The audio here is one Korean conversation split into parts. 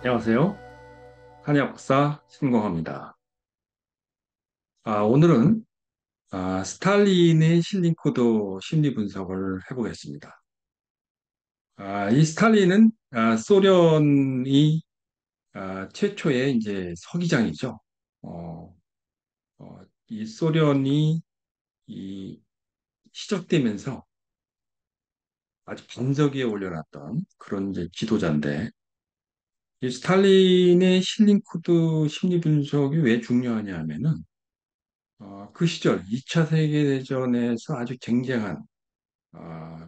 안녕하세요. 한의학 박사 신공합니다. 오늘은 스탈린의 실링코드 심리 분석을 해보겠습니다. 이 스탈린은 소련이 최초의 이제 서기장이죠. 어, 이 소련이 이 시작되면서 아주 반석 위에 올려놨던 그런 이제 지도자인데, 이 스탈린의 실링코드 심리 분석이 왜 중요하냐 하면은 그 시절 2차 세계대전에서 아주 쟁쟁한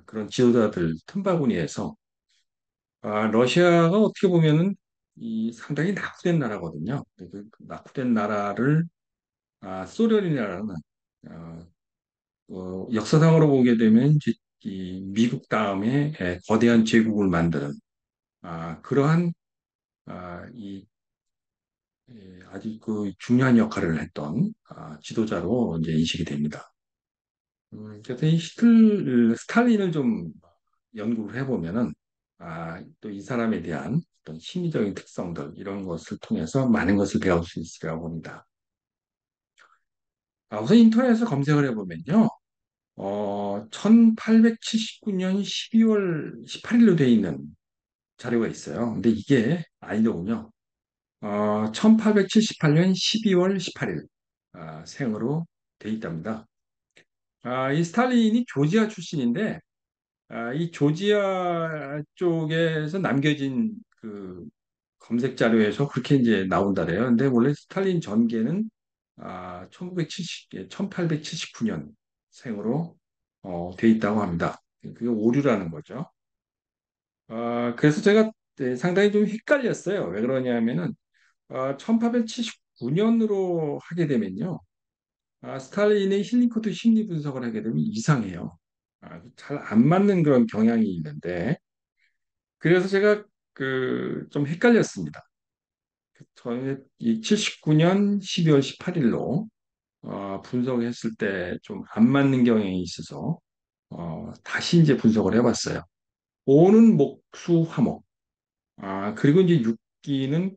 그런 지도자들 틈바구니에서 러시아가 어떻게 보면은 이 상당히 낙후된 나라거든요. 그 낙후된 나라를 소련이라는 어, 역사상으로 보게 되면 이제 이 미국 다음에 거대한 제국을 만드는 그러한 이 아주 그 중요한 역할을 했던 지도자로 이제 인식이 됩니다. 그래서 이 스탈린을 좀 연구를 해보면은, 또 이 사람에 대한 어떤 심리적인 특성들, 이런 것을 통해서 많은 것을 배울 수 있으리라고 봅니다. 우선 인터넷에서 검색을 해보면요, 1879년 12월 18일로 되어 있는 자료가 있어요. 근데 이게 아니더군요. 1878년 12월 18일, 생으로 되어 있답니다. 이 스탈린이 조지아 출신인데, 이 조지아 쪽에서 남겨진 그 검색 자료에서 그렇게 이제 나온다래요. 근데 원래 스탈린 전개는 1879년 생으로 돼 있다고 합니다. 그게 오류라는 거죠. 그래서 제가 상당히 좀 헷갈렸어요. 왜 그러냐면은 1879년으로 하게 되면요. 스탈린의 힐링코트 심리 분석을 하게 되면 이상해요. 잘 안 맞는 그런 경향이 있는데, 그래서 제가 그 좀 헷갈렸습니다. 저는 이 79년 12월 18일로 분석했을 때 좀 안 맞는 경향이 있어서 다시 이제 분석을 해봤어요. 오는 목수 화목, 그리고 이제 육기는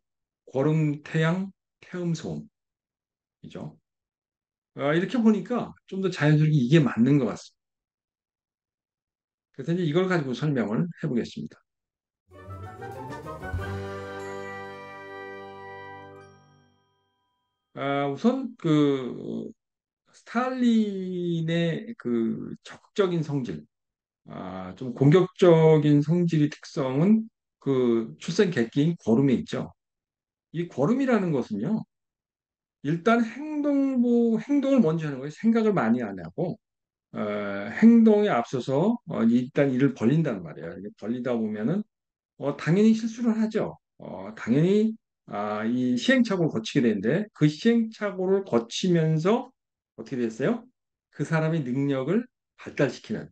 거름 태양 태음 소음이죠. 이렇게 보니까 좀 더 자연스럽게 이게 맞는 것 같습니다. 그래서 이제 이걸 가지고 설명을 해보겠습니다. 우선 그 스탈린의 그 적극적인 성질, 좀 공격적인 성질의 특성은 그 출생 객기인 거름에 있죠. 이 거름이라는 것은요, 일단 행동을 먼저 하는 거예요. 생각을 많이 안 하고, 어, 행동에 앞서서 일단 일을 벌린단 말이에요. 이게 벌리다 보면은 당연히 실수를 하죠. 당연히 이 시행착오를 거치게 되는데 그 시행착오를 거치면서 어떻게 됐어요? 그 사람의 능력을 발달시키는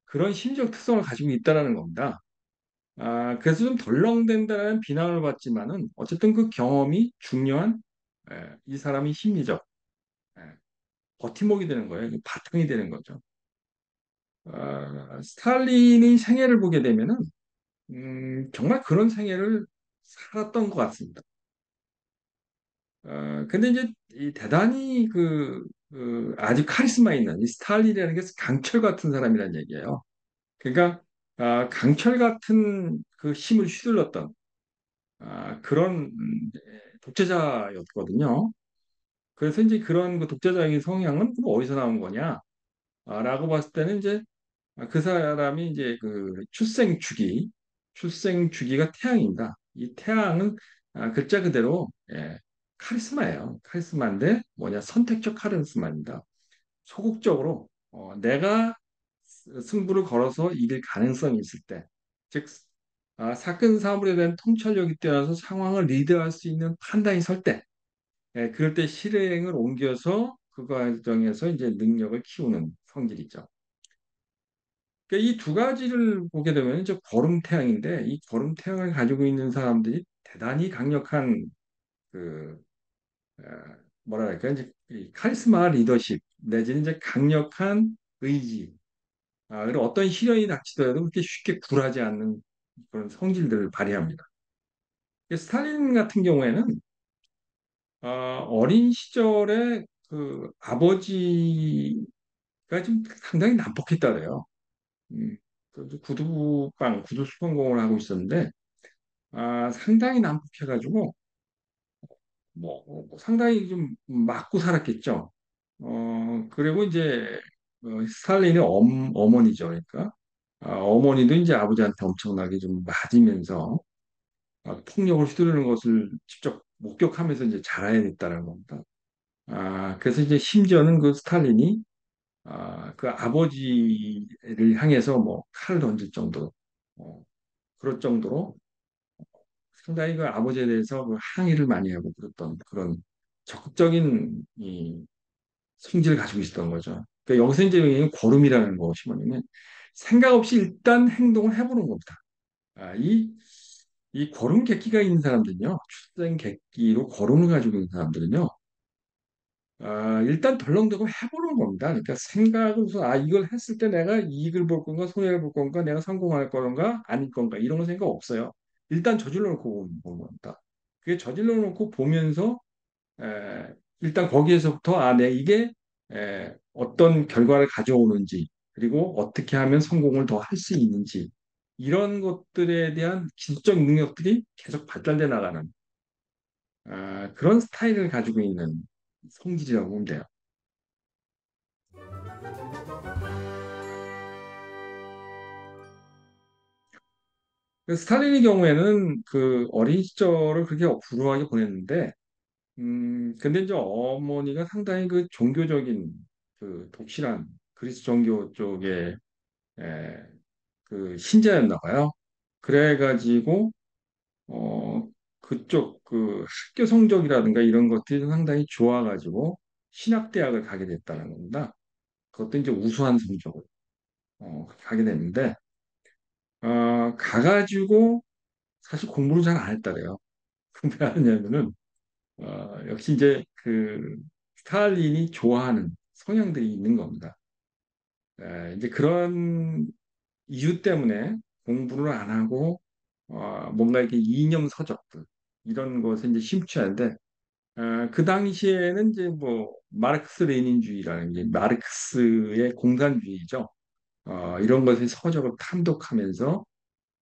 그런 심리적 특성을 가지고 있다라는 겁니다. 그래서 좀 덜렁댄다는 비난을 받지만은 어쨌든 그 경험이 중요한 이 사람의 심리적 예, 버팀목이 되는 거예요. 바탕이 되는 거죠. 스탈린이 생애를 보게 되면은 정말 그런 생애를 살았던 것 같습니다. 근데 이제 이 대단히 아주 카리스마 있는 이 스탈린이라는 게 강철 같은 사람이라는 얘기예요. 그러니까 강철 같은 그 힘을 휘둘렀던 그런 독재자였거든요. 그래서 이제 그런 그 독재자의 성향은 그럼 어디서 나온 거냐? 라고 봤을 때는 이제 그 사람이 이제 그 출생 주기가 태양입니다. 이 태양은 글자 그대로 카리스마예요. 카리스마인데 뭐냐 선택적 카리스마입니다. 소극적으로 내가 승부를 걸어서 이길 가능성이 있을 때, 즉 사건 사물에 대한 통찰력이 뛰어나서 상황을 리드할 수 있는 판단이 설 때, 그럴 때 실행을 옮겨서 그 과정에서 이제 능력을 키우는 성질이죠. 그러니까 이 두 가지를 보게 되면 이제 거름태양인데 이 거름태양을 가지고 있는 사람들이 대단히 강력한 그 어, 뭐랄까 이제 이 카리스마 리더십 내지는 이제 강력한 의지 그리고 어떤 시련이 닥치더라도 그렇게 쉽게 굴하지 않는 그런 성질들을 발휘합니다. 스탈린 같은 경우에는 어린 시절에 그 아버지가 좀 상당히 난폭했다 그래요. 음, 그 구두 수건공을 하고 있었는데 상당히 난폭해가지고 상당히 좀 맞고 살았겠죠. 그리고 이제 스탈린의 어머니죠. 그러니까 어머니도 이제 아버지한테 엄청나게 좀 맞으면서 폭력을 휘두르는 것을 직접 목격하면서 이제 자라야 됐다는 겁니다. 그래서 이제 심지어는 그 스탈린이 그 아버지를 향해서 뭐 칼을 던질 정도로 그럴 정도로 상당히 그 아버지에 대해서 그 항의를 많이 하고 그랬던 그런 적극적인 이 성질을 가지고 있었던 거죠. 그러니까 여기서 이제 이 거름이라는 것이 뭐냐면 생각 없이 일단 행동을 해보는 겁니다. 이 거름 객기가 있는 사람들은요, 출생 객기로 거름을 가지고 있는 사람들은요, 일단 덜렁대고 해보는 겁니다. 그러니까 생각을 우선, 이걸 했을 때 내가 이익을 볼 건가, 손해를 볼 건가, 내가 성공할 건가, 아닐 건가, 이런 거 생각 없어요. 일단 저질러 놓고 보는 겁니다. 그게 저질러 놓고 보면서, 에, 일단 거기에서부터, 내 이게, 어떤 결과를 가져오는지, 그리고 어떻게 하면 성공을 더 할 수 있는지, 이런 것들에 대한 기술적 능력들이 계속 발달돼 나가는, 그런 스타일을 가지고 있는 성질이라고 보면 돼요. 스탈린의 경우에는 그 어린 시절을 그렇게 불우하게 보냈는데, 근데 이제 어머니가 상당히 그 종교적인 그 독실한 그리스 종교 쪽에 에, 그 신자였나 봐요. 그래가지고 그쪽 그 학교 성적이라든가 이런 것들이 상당히 좋아가지고 신학대학을 가게 됐다는 겁니다. 그것도 이제 우수한 성적을 가게 됐는데 가가지고 사실 공부를 잘 안 했다래요. 왜 하냐면은 역시 이제 그 스탈린이 좋아하는 성향들이 있는 겁니다. 이제 그런 이유 때문에 공부를 안 하고 뭔가 이렇게 이념 서적들 이런 것에 이제 심취하는데 그 당시에는 이제 뭐 마르크스 레닌주의라는 게 마르크스의 공산주의죠. 이런 것의 서적을 탐독하면서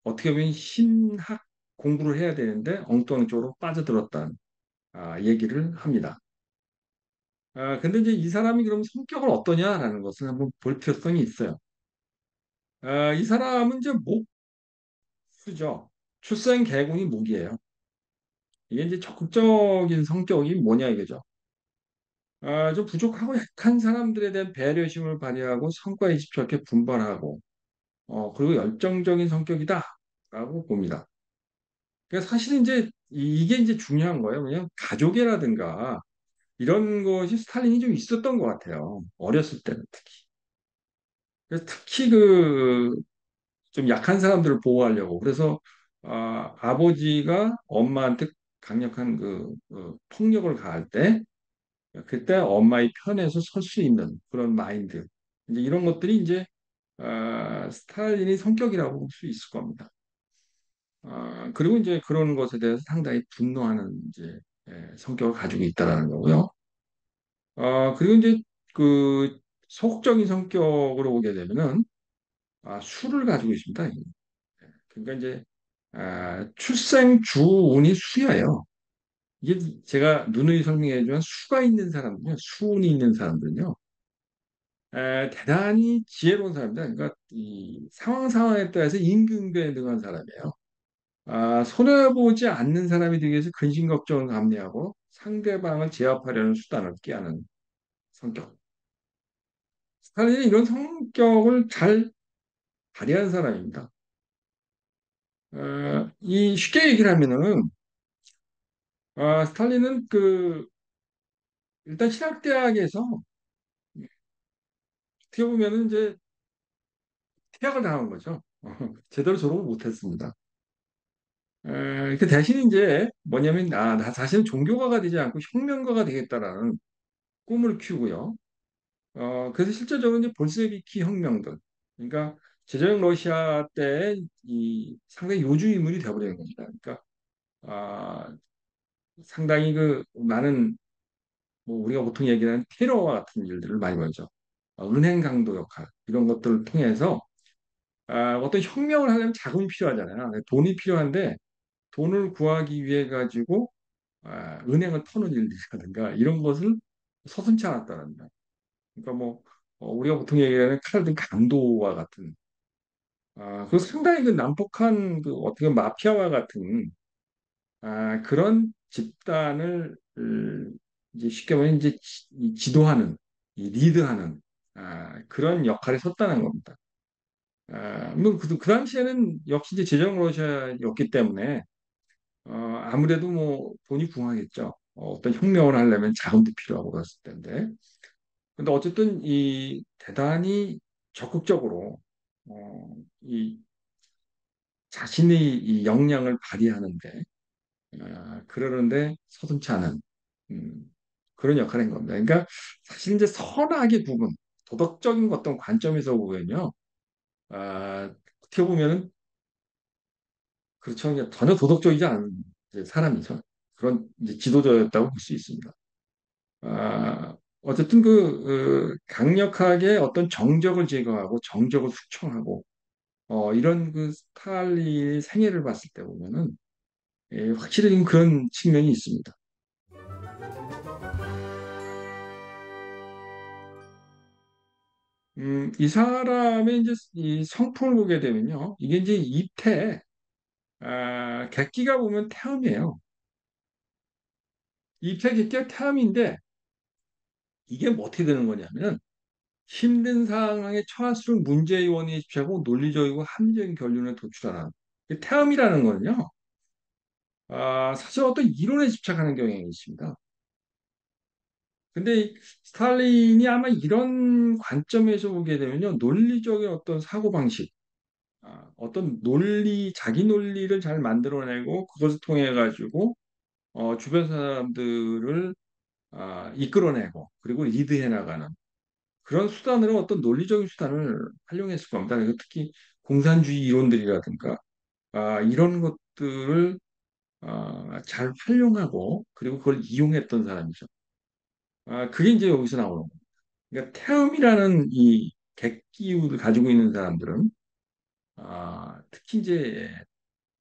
어떻게 보면 신학 공부를 해야 되는데 엉뚱한 쪽으로 빠져들었다는 얘기를 합니다. 근데 이제 이 사람이 그럼 성격은 어떠냐라는 것을 한번 볼 필요성이 있어요. 이 사람은 이제 목수죠. 출생 계군이 목이에요. 이게 이제 적극적인 성격이 뭐냐 이거죠. 좀 부족하고 약한 사람들에 대한 배려심을 발휘하고 성과에 집착해 분발하고, 그리고 열정적인 성격이다라고 봅니다. 그러니까 사실은 이제 이게 이제 중요한 거예요. 그냥 가족이라든가 이런 것이 스탈린이 좀 있었던 것 같아요. 어렸을 때는 특히. 그래서 특히 그 좀 약한 사람들을 보호하려고. 그래서 아버지가 엄마한테 강력한 폭력을 가할 때 그때 엄마의 편에서 설 수 있는 그런 마인드. 이제 이런 것들이 이제 스탈린의 성격이라고 볼 수 있을 겁니다. 그리고 이제 그런 것에 대해서 상당히 분노하는 이제 성격을 가지고 있다라는 거고요. 그리고 이제 그 소극적인 성격으로 오게 되면은 수를 가지고 있습니다. 그러니까 이제 출생 주운이 수예요. 이게 제가 누누이 설명해주면 수가 있는 사람들요, 수운이 있는 사람들은요, 대단히 지혜로운 사람입니다. 그러니까 이 상황에 따라서 임기응변에 능한 사람이에요. 손해보지 않는 사람이 되기 위해서 근심 걱정을 감내하고 상대방을 제압하려는 수단을 꾀하는 성격. 스탈린이 이런 성격을 잘 발휘한 사람입니다. 이 쉽게 얘기를 하면은 스탈린은 그 일단 신학대학에서 어떻게 보면은 이제 퇴학을 당한 거죠. 제대로 졸업을 못했습니다. 그 대신 이제 뭐냐면 나 자신은 종교가가 되지 않고 혁명가가 되겠다라는 꿈을 키우고요. 그래서 실제적으로 이제 볼세비키 혁명들, 그러니까 제조형 러시아 때 이 상당히 요주 인물이 되어버리는 겁니다. 그러니까 아, 상당히 그 많은 뭐 우리가 보통 얘기하는 테러와 같은 일들을 많이 벌죠. 은행 강도 역할 이런 것들을 통해서 어떤 혁명을 하려면 자금이 필요하잖아요. 돈이 필요한데 돈을 구하기 위해 가지고 은행을 터는 일이라든가 이런 것을 서슴지 않았다는. 그러니까 뭐 우리가 보통 얘기하는 칼든 강도와 같은 그 상당히 그 난폭한 그 어떻게 보면 마피아와 같은 그런 집단을 이제 쉽게 말하면 이제 이 지도하는 이 리드하는 그런 역할에 섰다는 겁니다. 뭐그 당시에는 역시 이제 제정 러시아였기 때문에 아무래도 뭐 돈이 궁하겠죠. 어떤 혁명을 하려면 자금도 필요하고 그랬을 텐데. 근데 어쨌든 이 대단히 적극적으로 이 자신의 이 역량을 발휘하는데 그러는데 서슴지 않은 음, 그런 역할인 겁니다. 그러니까 사실 이제 선악의 구분, 도덕적인 어떤 관점에서 보면요, 어떻게 보면은 그렇죠. 이제 전혀 도덕적이지 않은 이제 사람이죠. 그런 이제 지도자였다고 볼 수 있습니다. 어쨌든 강력하게 어떤 정적을 제거하고 정적을 숙청하고 이런 그 스탈린의 생애를 봤을 때 보면은 확실히 좀 그런 측면이 있습니다. 이 사람의 이제 이 성품을 보게 되면요. 이게 이제 이태, 객기가 보면 태음이에요. 이태 객기가 태음인데 이게 뭐 어떻게 되는 거냐면 힘든 상황에 처할수록 문제 요원에 집착하고 논리적이고 합리적인 결론을 도출하는 이 태음이라는 거는요. 사실 어떤 이론에 집착하는 경향이 있습니다. 근데 이 스탈린이 아마 이런 관점에서 보게 되면요. 논리적인 어떤 사고방식, 어떤 논리, 자기 논리를 잘 만들어내고 그것을 통해 가지고 주변 사람들을 이끌어내고 그리고 리드해 나가는 그런 수단으로 어떤 논리적인 수단을 활용했을 겁니다. 그리고 특히 공산주의 이론들이라든가 이런 것들을 잘 활용하고 그리고 그걸 이용했던 사람이죠. 그게 이제 여기서 나오는 겁니다. 그러니까 태음이라는 이 객기를 가지고 있는 사람들은 특히 이제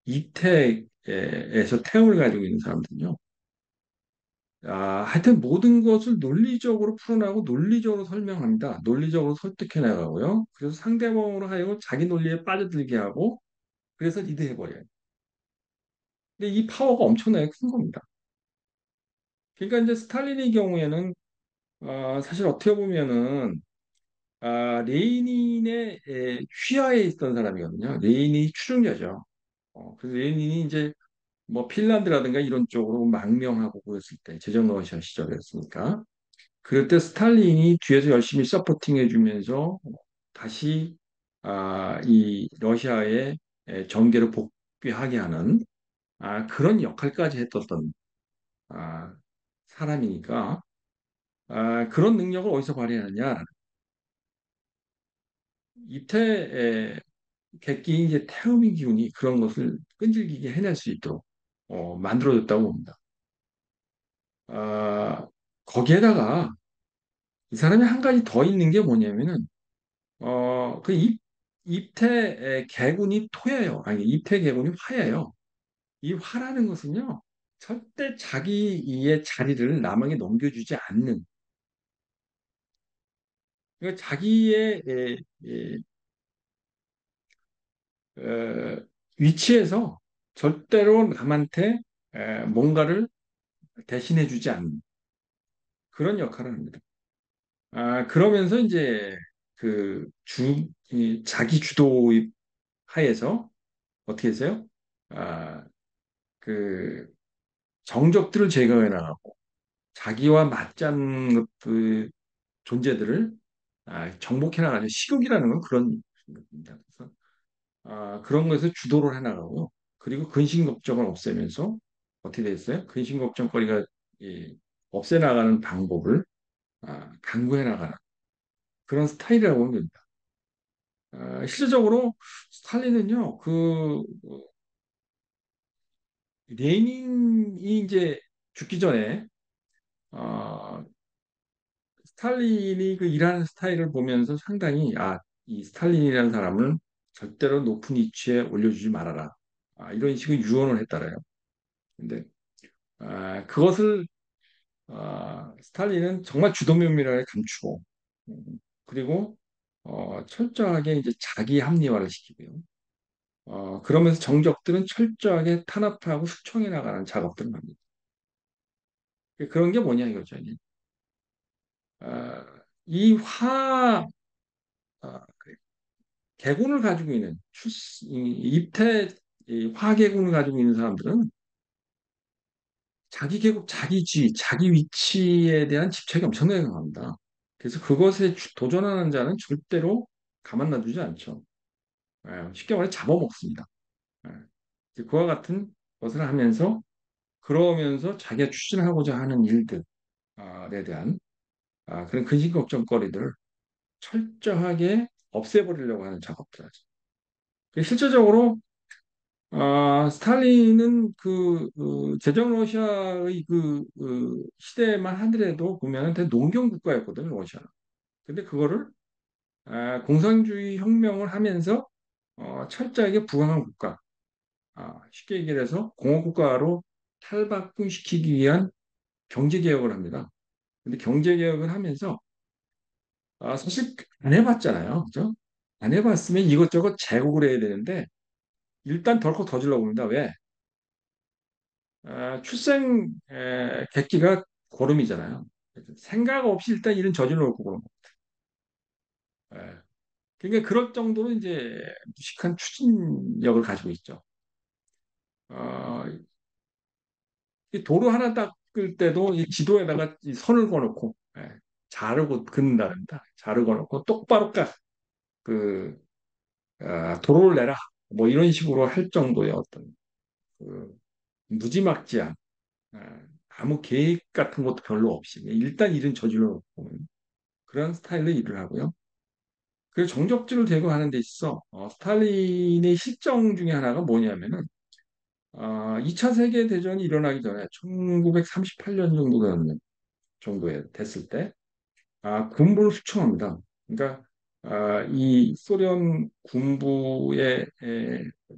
이태에서 태음을 가지고 있는 사람들은요. 하여튼 모든 것을 논리적으로 풀어나가고 논리적으로 설명합니다. 논리적으로 설득해 나가고요. 그래서 상대방으로 하여금 자기 논리에 빠져들게 하고 그래서 리드해버려요. 근데 이 파워가 엄청나게 큰 겁니다. 그러니까 이제 스탈린의 경우에는 사실 어떻게 보면은 레닌의 휘하에 있던 사람이거든요. 레닌이 추종자죠. 그래서 레닌이 이제 뭐 핀란드라든가 이런 쪽으로 망명하고 그랬을 때 제정 러시아 시절이었으니까 그럴 때 스탈린이 뒤에서 열심히 서포팅 해주면서 다시 이 러시아의 정계를 복귀하게 하는 그런 역할까지 했었던 아, 사람이니까 그런 능력을 어디서 발휘하느냐 이태의 객기 이제 태음의 기운이 그런 것을 끈질기게 해낼 수 있도록 만들어졌다고 봅니다. 아, 거기에다가 이 사람이 한 가지 더 있는 게 뭐냐면은 그 입태 개군이 토예요. 아니 입태 개군이 화예요. 이 화라는 것은요 절대 자기의 자리를 남에게 넘겨주지 않는 그러니까 자기의 에, 위치에서 절대로 남한테 뭔가를 대신해주지 않는 그런 역할을 합니다. 그러면서 이제 이 자기 주도의 하에서 어떻게 했어요? 아, 그 정적들을 제거해 나가고 자기와 맞지 않는 것들 존재들을 정복해 나가는 시국이라는 건 그런 겁니다. 그래서 그런 것에서 주도를 해 나가고요. 그리고 근심 걱정을 없애면서 어떻게 됐어요? 근심 걱정거리가 없애 나가는 방법을 강구해 나가는 그런 스타일이라고 보면 됩니다. 실질적으로 스탈린은요, 레닌이 이제 죽기 전에 어, 스탈린이 그 일하는 스타일을 보면서 상당히 이 스탈린이라는 사람은 절대로 높은 위치에 올려주지 말아라. 이런 식의 유언을 했다래요. 근데 그것을 스탈린은 정말 주도면밀하게 감추고 그리고 철저하게 이제 자기 합리화를 시키고요. 그러면서 정적들은 철저하게 탄압하고 숙청해 나가는 작업들을 합니다. 그런 게 뭐냐 이거죠. 어, 이 개군을 가지고 있는 입태 이 화개군을 가지고 있는 사람들은 자기 계곡, 자기 지, 자기 위치에 대한 집착이 엄청나게 강합니다. 그래서 그것에 도전하는 자는 절대로 가만 놔두지 않죠. 쉽게 말해 잡아먹습니다. 예. 이제 그와 같은 것을 하면서 그러면서 자기가 추진하고자 하는 일들에 대한 그런 근심 걱정거리들을 철저하게 없애버리려고 하는 작업들 하죠. 실제적으로 스탈린은 제정 러시아의 시대만 하더라도 보면 대 농경 국가였거든요, 러시아는. 근데 그거를 공산주의 혁명을 하면서 철저하게 부강한 국가, 쉽게 얘기해서 공화국가로 탈바꿈시키기 위한 경제 개혁을 합니다. 근데 경제 개혁을 하면서 사실 안 해봤잖아요, 그죠? 안 해봤으면 이것저것 제국을 해야 되는데 일단 덜컥 저질러 봅니다. 왜? 출생 객기가 고름이잖아요. 생각 없이 일단 일은 저질러 놓고 그런 거. 예. 그러니까 그럴 정도로 이제 무식한 추진력을 가지고 있죠. 어, 이 도로 하나 닦을 때도 이 지도에다가 이 선을 그어놓고 자르고 긋는다랍니다. 자르고 놓고 똑바로 그 도로를 내라. 뭐 이런 식으로 할 정도의 어떤 그 무지막지한 아무 계획 같은 것도 별로 없이 일단 일은 저질러 놓고 그런 스타일로 일을 하고요. 그래서 정적들을 제거하는 데 있어 스탈린의 실정 중에 하나가 뭐냐면은 2차 세계 대전이 일어나기 전에 1938년 정도에 됐을 때 군부를 수청합니다. 그러니까 이 소련 군부의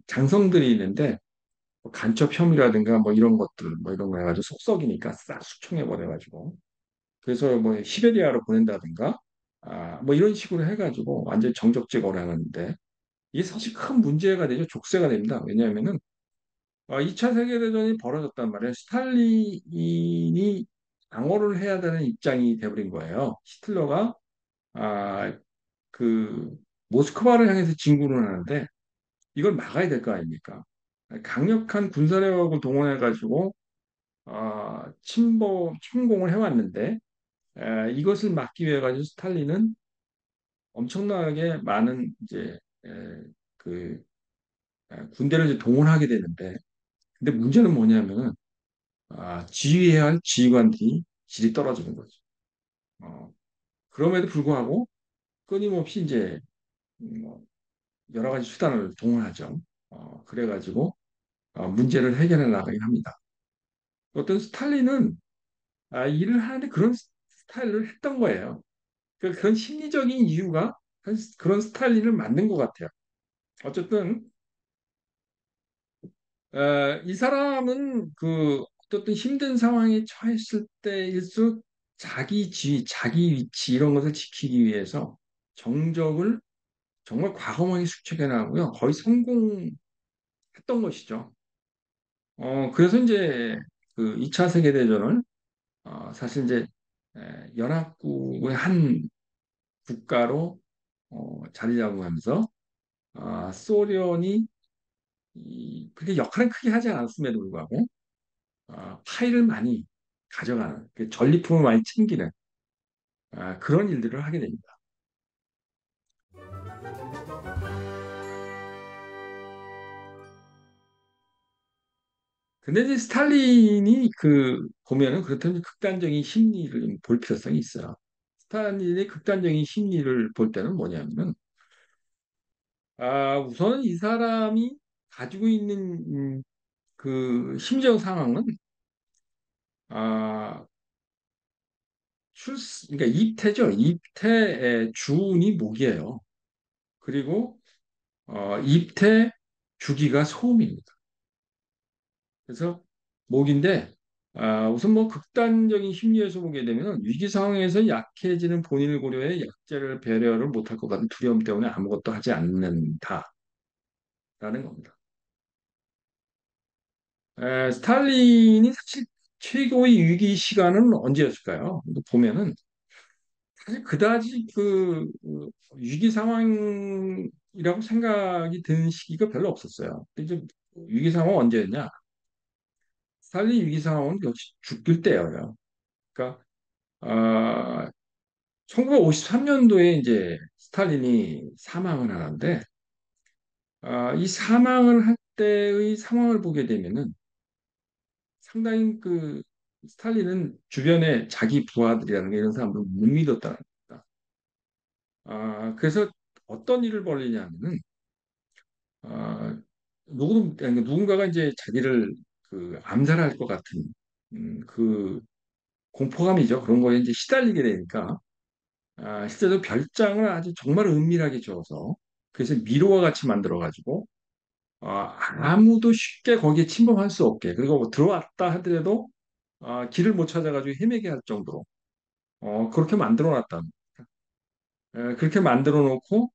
장성들이 있는데 뭐 간첩 혐의라든가 뭐 이런 것들 뭐 이런 거 해가지고 속썩이니까 싹 수청해 버려가지고 그래서 뭐 시베리아로 보낸다든가 뭐 이런 식으로 해가지고 완전 정적 제거를 하는데 이게 사실 큰 문제가 되죠. 족쇄가 됩니다. 왜냐하면은 2차 세계대전이 벌어졌단 말이에요. 스탈린이 방어를 해야 되는 입장이 돼버린 거예요. 히틀러가 아, 그 모스크바를 향해서 진군을 하는데 이걸 막아야 될 거 아닙니까? 강력한 군사력을 동원해가지고 침공을 해왔는데 이것을 막기 위해 가지고 스탈린은 엄청나게 많은 이제 그 군대를 이제 동원하게 되는데 근데 문제는 뭐냐면은 지휘해야 할 지휘관들이 질이 떨어지는 거죠. 어, 그럼에도 불구하고 끊임없이 이제 뭐 여러 가지 수단을 동원하죠. 그래가지고 문제를 해결해 나가긴 합니다. 어떤 스탈린은 일을 하는데 그런 스타일을 했던 거예요. 그런 심리적인 이유가 그런 스타일을 만든 것 같아요. 어쨌든 이 사람은 어떤 힘든 상황에 처했을 때일수록 자기 지위, 자기 위치 이런 것을 지키기 위해서 정적을 정말 과감하게 수척해 나가고요. 거의 성공했던 것이죠. 그래서 이제 2차 세계대전을 사실 이제 연합국의 한 국가로 자리 잡으면서 소련이 그렇게 역할은 크게 하지 않았음에도 불구하고 파일을 많이 가져가는 전리품을 많이 챙기는 그런 일들을 하게 됩니다. 근데 이제 스탈린이 보면은 그렇다면 극단적인 심리를 좀볼 필요성이 있어요. 스탈린의 극단적인 심리를 볼 때는 뭐냐면 우선은 이 사람이 가지고 있는 그 심정 상황은 아, 그러니까 입태죠. 입태의 주운이 목이에요. 그리고 입태 주기가 소음입니다. 그래서 목인데 우선 뭐 극단적인 심리에서 보게 되면 위기 상황에서 약해지는 본인을 고려해 약자를 배려를 못할 것 같은 두려움 때문에 아무것도 하지 않는다라는 겁니다. 스탈린이 사실 최고의 위기 시간은 언제였을까요? 보면은 사실 그다지 위기 상황이라고 생각이 드는 시기가 별로 없었어요. 근데 이제 위기 상황 언제였냐? 스탈린 위기 상황은 역시 죽을 때예요. 그러니까 1953년도에 이제 스탈린이 사망을 하는데 이 사망을 할 때의 상황을 보게 되면은 상당히 그 스탈린은 주변에 자기 부하들이라는 게 이런 사람들 못 믿었다는 겁니다. 그래서 어떤 일을 벌리냐면은 누군가가 이제 자기를 그 암살할 것 같은 그 공포감이죠. 그런 거에 이제 시달리게 되니까 실제로 별장을 아주 정말 은밀하게 지어서 그래서 미로와 같이 만들어가지고 아무도 쉽게 거기에 침범할 수 없게 그리고 뭐 들어왔다 하더라도 길을 못 찾아가지고 헤매게 할 정도로 그렇게 만들어 놨다. 그렇게 만들어 놓고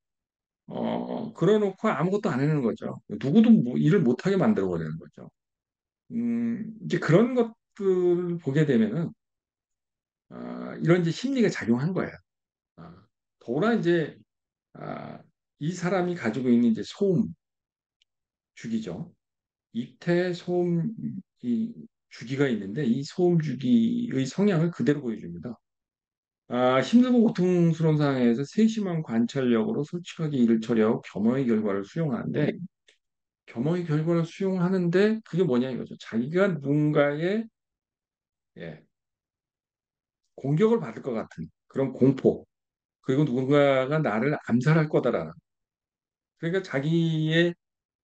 그래 놓고 아무것도 안 해는 거죠. 누구도 뭐 일을 못하게 만들어 버리는 거죠. 이제 그런 것들 보게 되면은 이런 이제 심리가 작용한 거예요. 더구나 이제 아, 이 사람이 가지고 있는 이제 소음 주기죠. 입태 소음 이 주기가 있는데 이 소음 주기의 성향을 그대로 보여줍니다. 힘들고 고통스러운 상황에서 세심한 관찰력으로 솔직하게 일을 처리하고 겸허의 결과를 수용하는데 겸허의 결과를 수용하는데 그게 뭐냐 이거죠. 자기가 누군가의 예, 공격을 받을 것 같은 그런 공포 그리고 누군가가 나를 암살할 거다라는 그러니까 자기의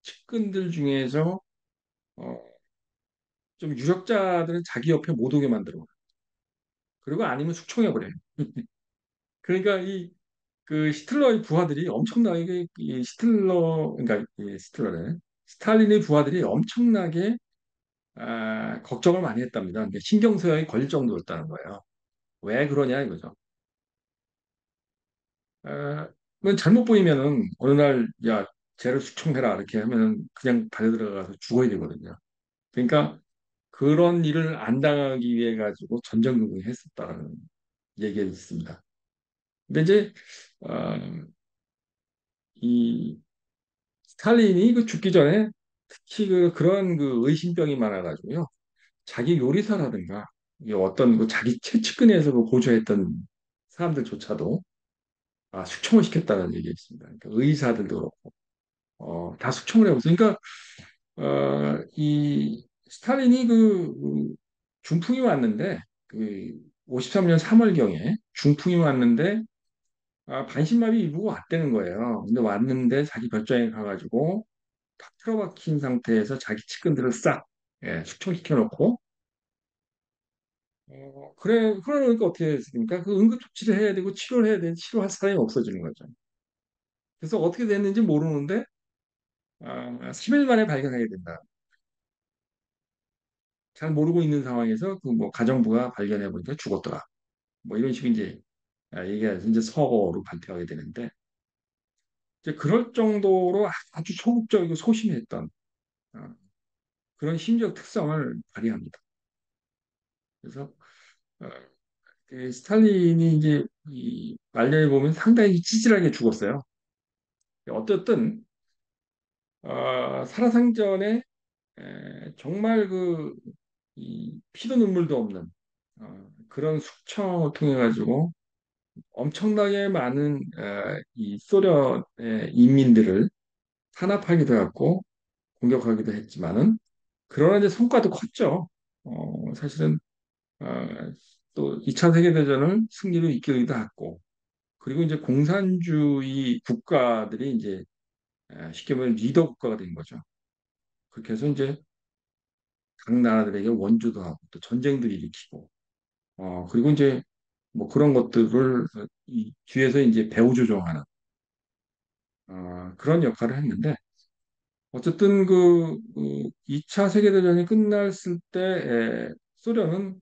측근들 중에서 어, 좀 유력자들은 자기 옆에 못 오게 만들어. 그리고 아니면 숙청해 버려요. 그러니까 이 그 히틀러의 부하들이 엄청나게 이 히틀러 그러니까 이 히틀러네 스탈린의 부하들이 엄청나게 걱정을 많이 했답니다. 그러니까 신경쇠약이 걸릴 정도였다는 거예요. 왜 그러냐 이거죠. 뭐 잘못 보이면은 어느 날 야 쟤를 숙청해라 이렇게 하면은 그냥 달려들어가서 죽어야 되거든요. 그러니까 그런 일을 안 당하기 위해 가지고 전전긍긍했었다라는 얘기가 있습니다. 근데 이제 어, 이 스탈린이 그 죽기 전에 특히 그런 그 의심병이 많아가지고요. 자기 요리사라든가 이 어떤 그 자기 최측근에서 그 보조했던 사람들조차도 숙청을 시켰다는 얘기가 있습니다. 그러니까 의사들도 그렇고 다 숙청을 해버렸어요. 그러니까 이 스탈린이 그 중풍이 왔는데 그 53년 3월경에 중풍이 왔는데 반신마비 입고 왔다는 거예요. 근데 왔는데 자기 별장에 가가지고 탁 틀어박힌 상태에서 자기 측근들을 싹 숙청시켜 놓고 그래 그러니까 어떻게 됐습니까? 그 응급조치를 해야 되고 치료를 해야 되는데 치료할 사람이 없어지는 거죠. 그래서 어떻게 됐는지 모르는데 3일 만에 발견하게 된다. 잘 모르고 있는 상황에서 그 뭐 가정부가 발견해 보니까 죽었더라. 뭐 이런 식으로 이제 얘기해서 이제 서거로 발표하게 되는데 이제 그럴 정도로 아주 소극적이고 소심했던 어, 그런 심리적 특성을 발휘합니다. 그래서 어, 그 스탈린이 이제 이 말년에 보면 상당히 찌질하게 죽었어요. 어쨌든 살아생전에 정말 이 피도 눈물도 없는 그런 숙청을 통해 가지고 엄청나게 많은 이 소련의 인민들을 탄압하기도 했고 공격하기도 했지만은 그러나 이제 성과도 컸죠. 사실은 어, 또 2차 세계대전을 승리로 이끌기도 했고 그리고 이제 공산주의 국가들이 이제 쉽게 말하면 리더 국가가 된 거죠. 그렇게 해서 이제 각 나라들에게 원조도 하고 또 전쟁도 일으키고 그리고 이제 뭐 그런 것들을 이 뒤에서 이제 배후 조종하는 그런 역할을 했는데 어쨌든 2차 세계대전이 끝났을 때 소련은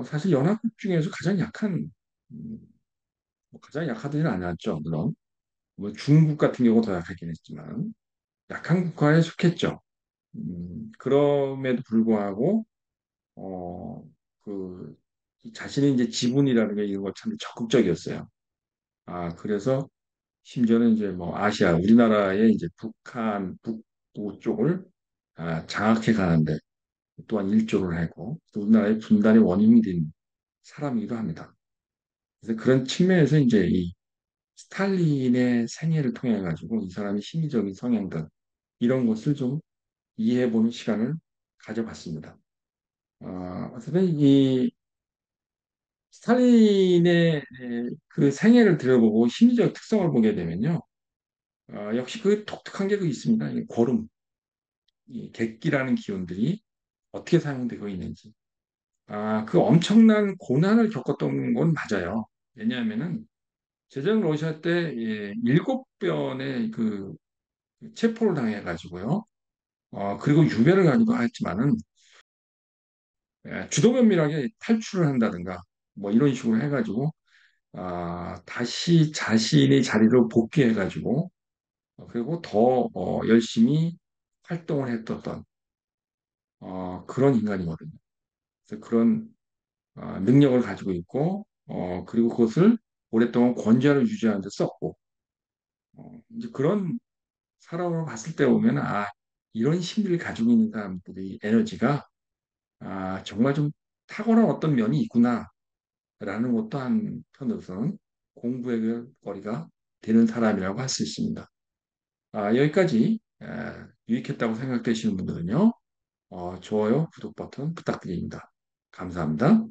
사실 연합국 중에서 가장 약한 뭐 가장 약하지는 않았죠. 물론 뭐 중국 같은 경우 더 약하긴 했지만 약한 국가에 속했죠. 그럼에도 불구하고 어, 그 자신의 이제 지분이라는 게 이런 거 참 적극적이었어요. 그래서 심지어는 이제 뭐 아시아, 우리나라의 이제 북한, 북부 쪽을 장악해 가는데 또한 일조를 하고 또 우리나라의 분단의 원인이 된 사람이기도 합니다. 그래서 그런 측면에서 이제 이 스탈린의 생애를 통해 가지고 이 사람의 심리적인 성향들 이런 것을 좀 이해해 보는 시간을 가져봤습니다. 어쨌든 이 스탈린의 그 생애를 들여보고 심리적 특성을 보게 되면요. 역시 그 독특한 게 그 있습니다. 이 고름, 이 객기라는 기운들이 어떻게 사용되고 있는지. 그 엄청난 고난을 겪었던 건 맞아요. 왜냐하면은 제전 러시아 때 7번의 그 체포를 당해가지고요. 그리고 유배를 가기도 했지만은 주도면밀하게 탈출을 한다든가 뭐 이런 식으로 해가지고 다시 자신의 자리로 복귀해가지고 그리고 더 열심히 활동을 했었던 그런 인간이거든요. 그래서 그런 능력을 가지고 있고 그리고 그것을 오랫동안 권좌를 유지하는 데 썼고 이제 그런 사람을 봤을 때 보면 이런 심리를 가지고 있는 사람들의 에너지가 정말 좀 탁월한 어떤 면이 있구나라는 것도 한편으로서는 공부의 그 거리가 되는 사람이라고 할 수 있습니다. 여기까지 유익했다고 생각되시는 분들은요, 좋아요, 구독 버튼 부탁드립니다. 감사합니다.